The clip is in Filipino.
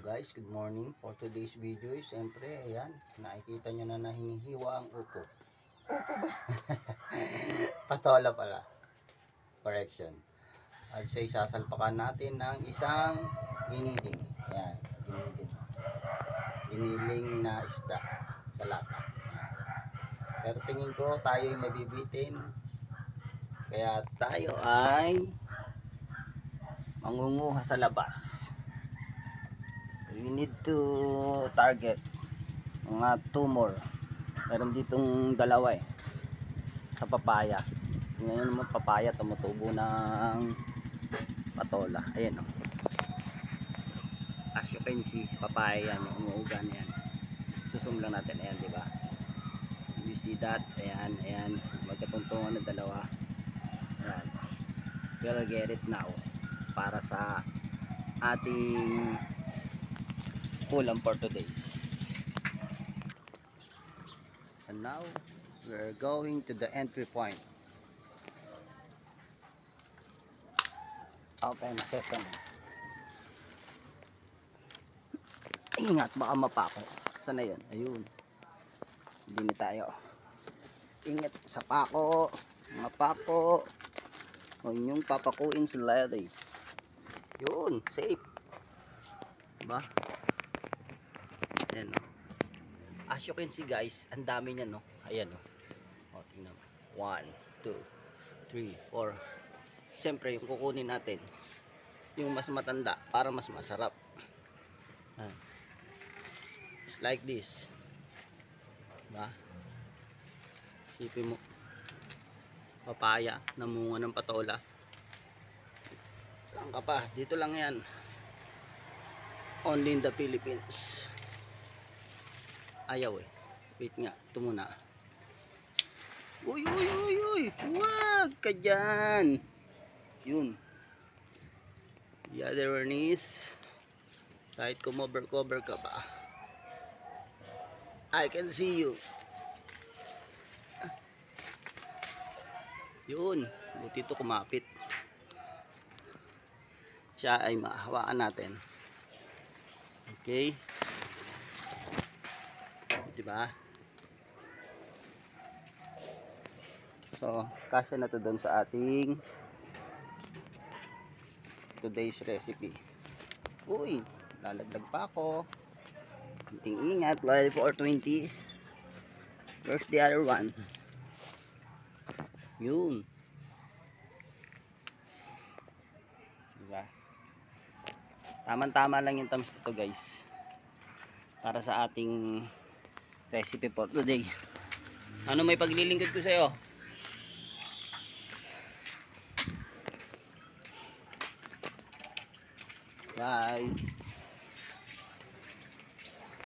Guys, good morning. For today's video, siyempre, ayan, nakikita nyo na hinihiwa ang upo. Upo ba? Patola pala. Correction. At so, isasalpakan natin ng isang giniling. Ayan, giniling. Giniling na isda sa lata. Ayan. Pero tingin ko tayo'y mabibitin. Kaya tayo ay mangunguha sa labas. We need to target mga 2 more. Meron ditong dalawa sa papaya. Ngayon naman papaya tumutubo ng patola. Ayan o. As you can see, papaya yan, umuuga na yan. Susum lang natin, ayan, diba? You see that? Ayan, ayan. Magkatungtungan ng dalawa. Ayan. We'll get it now. Para sa ating ulam for today's. And now we're going to the entry point. Open sesame. Ingat, baka mapako. Saan na yun? Ayun. Hindi na tayo. Ingat sa pako. Mapako. Huwag niyong papakuin sa lady. Yun, safe. Diba? Ayan o. As you can see guys, ang dami niyan no. Ayan o. O, tingnan mo. 1, 2, 3, 4. Siyempre, yung kukunin natin, yung mas matanda, para mas masarap. Ayan. It's like this. Diba? Isipin mo. Papaya, namunga ng patola. Saan ka pa? Dito lang yan. Only in the Philippines. Ayaw wait nga, ito muna. Uy, uy, uy, uy. Wag ka dyan. Yun. The other one is kahit cover ka pa, I can see you. Yun. Buti ito kumapit. Siya ay mahawakan natin. Okay. Diba? So, kasya na to doon sa ating today's recipe. Uy, lalagdag pa ako. Ingat, loyal for 20. Where's the other one? Yun. Diba? Tama-tama lang yung thumbs ito guys. Para sa ating recipe for today. Ano may paglilingkod ko sa'yo? Bye!